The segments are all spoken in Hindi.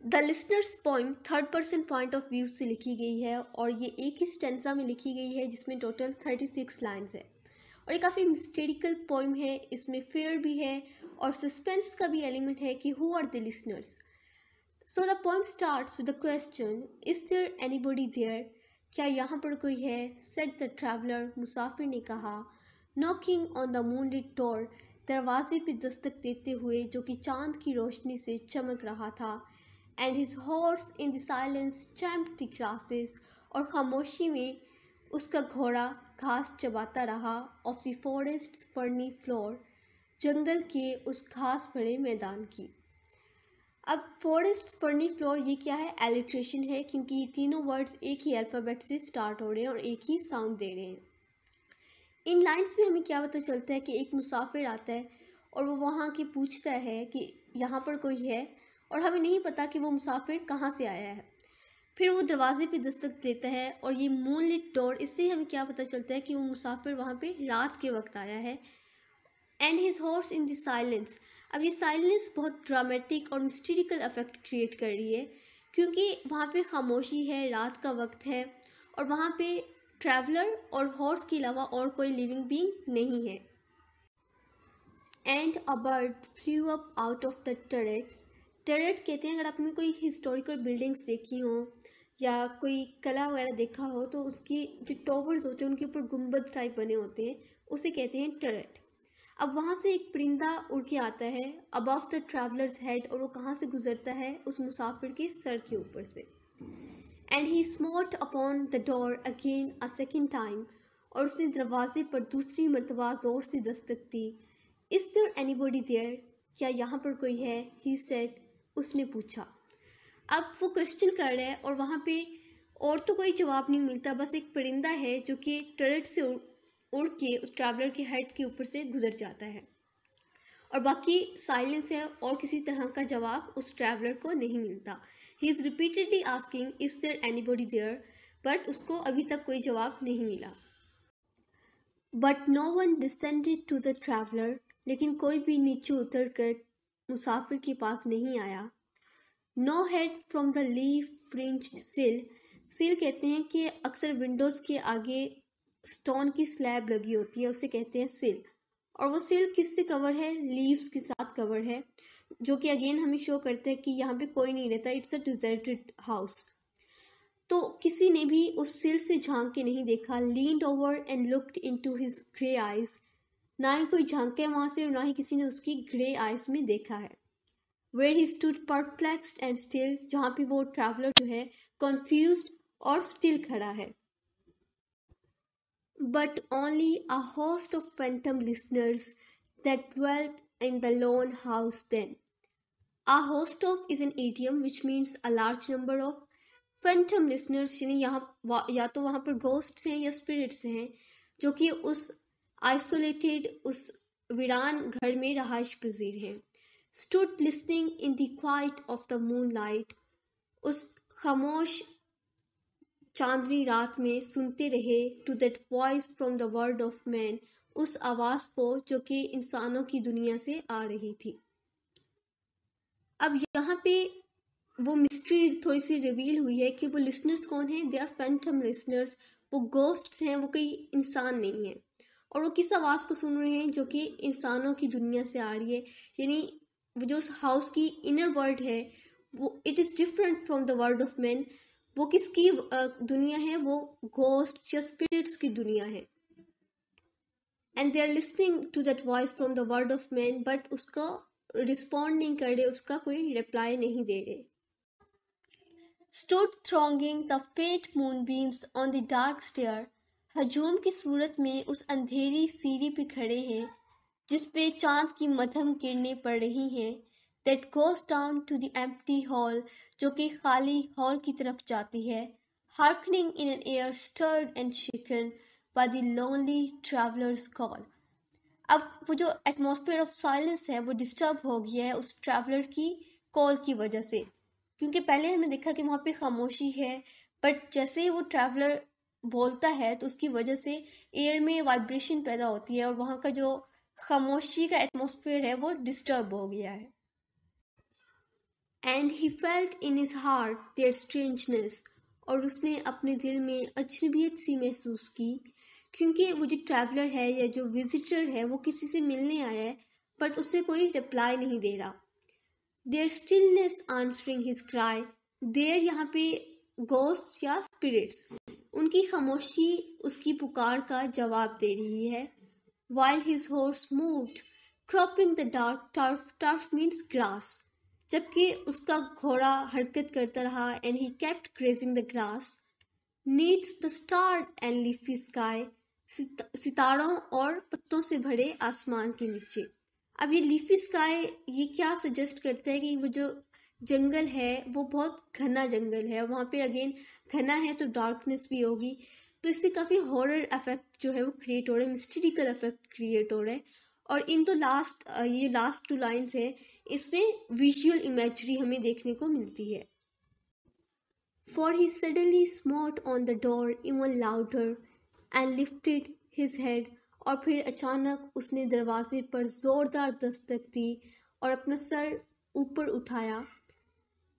The listeners poem third person point of view से लिखी गई है और ये एक ही स्टेंजा में लिखी गई है जिसमें टोटल 36 लाइन्स है और ये काफ़ी मिस्टेरिकल पोइम है। इसमें फेयर भी है और सस्पेंस का भी एलिमेंट है कि who are the listeners. So the poem starts with the question, is there anybody there? क्या यहाँ पर कोई है? सेड द ट्रैवलर, मुसाफिर ने कहा। Knocking on the moonlit door, दरवाजे पे दस्तक देते हुए जो कि चांद की रोशनी से चमक रहा था। And his horse in the silence champed the grasses, और खामोशी में उसका घोड़ा घास चबाता रहा। Of the forest ferny floor, जंगल के उस घास भरे मैदान की। अब फॉरेस्ट फर्नी फ्लोर ये क्या है? एलिट्रेशन है, क्योंकि ये तीनों वर्ड्स एक ही अल्फ़ाबेट से स्टार्ट हो रहे हैं और एक ही साउंड दे रहे हैं। इन लाइन्स में हमें क्या पता चलता है कि एक मुसाफिर आता है और वो वहाँ के पूछता है कि यहाँ पर कोई है, और हमें नहीं पता कि वो मुसाफिर कहाँ से आया है। फिर वो दरवाजे पे दस्तक देता है और ये मूनलिट डोर, इससे हमें क्या पता चलता है कि वो मुसाफिर वहाँ पे रात के वक्त आया है। And his horse in the silence, अब ये साइलेंस बहुत ड्रामेटिक और मिस्टीरिकल इफेक्ट क्रिएट कर रही है, क्योंकि वहाँ पे खामोशी है, रात का वक्त है और वहाँ पे ट्रैवलर और हॉर्स के अलावा और कोई लिविंग बीइंग नहीं है। And a bird flu up out of the turret, turret कहते हैं, अगर आपने कोई हिस्टोरिकल बिल्डिंग्स देखी हो या कोई कला वगैरह देखा हो तो उसकी जो टॉवर्स होते हैं उनके ऊपर गुंबद टाइप बने होते हैं, उसे कहते हैं टरेट। अब वहाँ से एक परिंदा उड़ के आता है अबव द ट्रैवलर्स हेड, और वो कहाँ से गुजरता है? उस मुसाफिर के सर के ऊपर से। And he smote upon the door again a second time, और उसने दरवाजे पर दूसरी मरतबा ज़ोर से दस्तक दी। Is there anybody there? क्या यहाँ पर कोई है? ही सेड, उसने पूछा। अब वो क्वेश्चन कर रहा है और वहाँ पे और तो कोई जवाब नहीं मिलता, बस एक परिंदा है जो कि टरेट से उड़ के उस ट्रैवलर के हेड के ऊपर से गुजर जाता है और बाकी साइलेंस है और किसी तरह का जवाब उस ट्रैवलर को नहीं मिलता। He is repeatedly asking is there anybody there, but उसको अभी तक कोई जवाब नहीं मिला। But no one descended to the traveller, लेकिन कोई भी नीचे उतर कर मुसाफिर के पास नहीं आया। No head from the leaf fringed sill, sill कहते हैं कि अक्सर विंडोज़ के आगे स्टोन की स्लैब लगी होती है, उसे कहते हैं सिल। और वो सिल किससे कवर है? लीव्स के साथ कवर है, जो कि अगेन हमें शो करता है कि यहाँ पे कोई नहीं रहता, इट्स अ डिजर्टेड हाउस। तो किसी ने भी उस सिल से झांक के नहीं देखा। Leaned over and looked into his grey eyes, ना ही कोई झांका है वहाँ से और ना ही किसी ने उसकी ग्रे आइज में देखा है। Where he stood perplexed and still, जहाँ पे वो ट्रैवलर जो है कन्फ्यूज्ड और स्टिल खड़ा है। But only a host of phantom listeners that dwelt in the lone house then. A host of is an idiom which means a large number of phantom listeners, यानी यहाँ या तो वहाँ पर ghosts हैं या spirits हैं जो कि उस isolated, उस वीरान घर में रहाइश पजीर हैं। Stood listening in the quiet of the moonlight, उस खामोश चांदनी रात में सुनते रहे। To that voice from the world of man, उस आवाज़ को जो कि इंसानों की दुनिया से आ रही थी। अब यहाँ पे वो मिस्ट्री थोड़ी सी रिवील हुई है कि वो लिसनर्स कौन हैं? दे आर फैंटम लिसनर्स, वो गोस्ट्स हैं, वो कोई इंसान नहीं है। और वो किस आवाज़ को सुन रहे हैं? जो कि इंसानों की दुनिया से आ रही है, यानी वो जो हाउस की इनर वर्ल्ड है वो it is different from the world of man. वो किसकी दुनिया है? वो घोस्ट या स्पिरिट्स की दुनिया है। And they are listening to that voice from the world of man, but उसका रिस्पॉन्ड नहीं कर रहे, उसका कोई रिप्लाई नहीं दे रहे। Stood thronging the faint moonbeams on the dark stair, हजूम की सूरत में उस अंधेरी सीढ़ी पे खड़े हैं जिस पे चांद की मध्यम किरणें पड़ रही हैं। That goes down to the empty hall, जो कि खाली हॉल की तरफ जाती है। Hearkening in an air stirred and shaken by the lonely traveler's call. अब वो जो एटमॉस्फेयर ऑफ साइलेंस है वो डिस्टर्ब हो गया है उस ट्रैवलर की कॉल की वजह से, क्योंकि पहले हमने देखा कि वहाँ पे खामोशी है, बट जैसे ही वो ट्रैवलर बोलता है तो उसकी वजह से एयर में वाइब्रेशन पैदा होती है और वहाँ का जो खामोशी का एटमॉस्फेयर है वो डिस्टर्ब हो गया है। And he felt in his heart their strangeness, और उसने अपने दिल में अजनबियत सी महसूस की, क्योंकि वो जो ट्रैवलर है या जो विजिटर है वो किसी से मिलने आया है बट उसे कोई रिप्लाई नहीं दे रहा। Their stillness answering his cry, their यहाँ पे गोस्ट या स्पिरिट्स, उनकी खामोशी उसकी पुकार का जवाब दे रही है। While his horse moved cropping the dark turf, turf means grass, जबकि उसका घोड़ा हरकत करता रहा and he kept grazing the grass neath the star and leafy sky, सितारों और पत्तों से भरे आसमान के नीचे। अब ये लीफी स्काई ये क्या सजेस्ट करता है कि वो जो जंगल है वो बहुत घना जंगल है, और वहाँ पे अगेन घना है तो डार्कनेस भी होगी, तो इससे काफ़ी हॉरर इफेक्ट जो है वो क्रिएट हो रहा है, मिस्टिकल इफेक्ट क्रिएट हो रहा है। और इन तो ये लास्ट 2 लाइन्स है, इसमें विजुअल इमेजरी हमें देखने को मिलती है। For he suddenly smote on the door even louder and lifted his head, और फिर अचानक उसने दरवाजे पर जोरदार दस्तक दी और अपना सर ऊपर उठाया।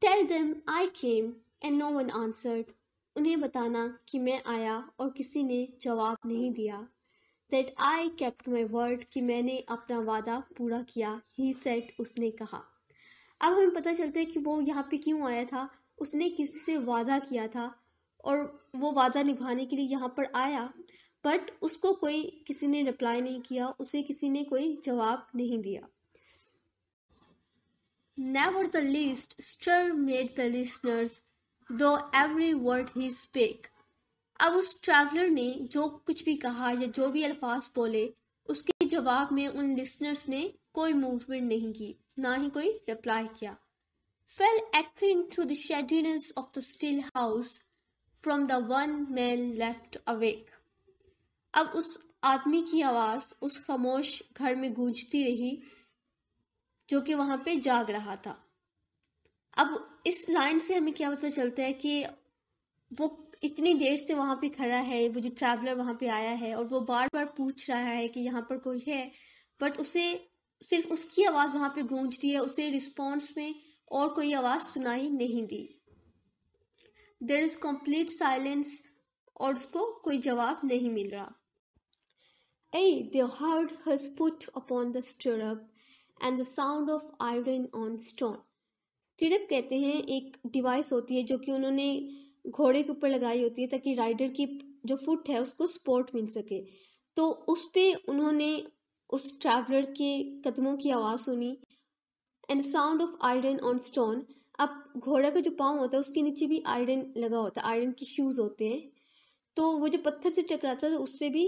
Tell them I came and no one answered, उन्हें बताना कि मैं आया और किसी ने जवाब नहीं दिया। That I kept my word, कि मैंने अपना वादा पूरा किया। He said, उसने कहा। अब हमें पता चलता है कि वो यहाँ पे क्यों आया था, उसने किसी से वादा किया था और वो वादा निभाने के लिए यहाँ पर आया, बट उसको कोई किसी ने रिप्लाई नहीं किया, उसे किसी ने कोई जवाब नहीं दिया। Never the least stir made the listeners, though every word he spake. अब उस ट्रैवलर ने जो कुछ भी कहा या जो भी अल्फाज बोले, उसके जवाब में उन लिसनर्स ने कोई मूवमेंट नहीं की, ना ही कोई रिप्लाई किया। Fell echoing through the shadiness of the still house from the one man left awake. अब उस आदमी की आवाज उस खामोश घर में गूंजती रही जो कि वहां पे जाग रहा था। अब इस लाइन से हमें क्या पता चलता है कि वो इतनी देर से वहां पे खड़ा है, वो जो ट्रैवलर वहां पे आया है और वो बार बार पूछ रहा है कि यहाँ पर कोई है, बट उसे सिर्फ उसकी आवाज वहां पे गूंज रही है, उसे रिस्पॉन्स में और कोई आवाज सुनाई नहीं दी। देयर इज कंप्लीट साइलेंस, और उसको कोई जवाब नहीं मिल रहा। They heard his foot upon the stirrup and the sound of iron on stone. Stirrup कहते हैं एक डिवाइस होती है जो कि उन्होंने घोड़े के ऊपर लगाई होती है ताकि राइडर की जो फुट है उसको सपोर्ट मिल सके। तो उस पे उन्होंने उस ट्रैवलर के कदमों की आवाज़ सुनी and sound of iron on stone. अब घोड़ा का जो पाँव होता है उसके नीचे भी आयरन लगा होता है, आयरन के शूज़ होते हैं, तो वो जो पत्थर से टकराता है तो उससे भी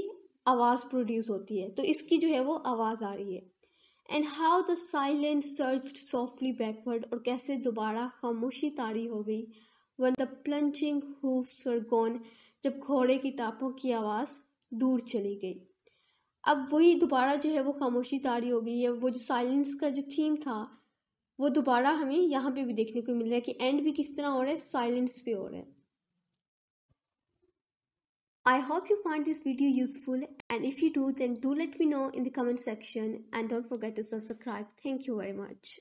आवाज़ प्रोड्यूस होती है, तो इसकी जो है वो आवाज़ आ रही है। And how the silence surged softly backward, और कैसे दोबारा खामोशी तारी हो गई। One the plunging hoofs were gone, जब घोड़े की टापों की आवाज़ दूर चली गई। अब वही दोबारा जो है वो खामोशी तारी हो गई है, वो जो साइलेंस का जो थीम था वो दोबारा हमें यहाँ पे भी देखने को मिल रहा है कि एंड भी किस तरह हो रहा है, साइलेंस पे हो रहा है। I hope you find this video useful, and if you do, then do let me know in the comment section, and don't forget to subscribe. Thank you very much.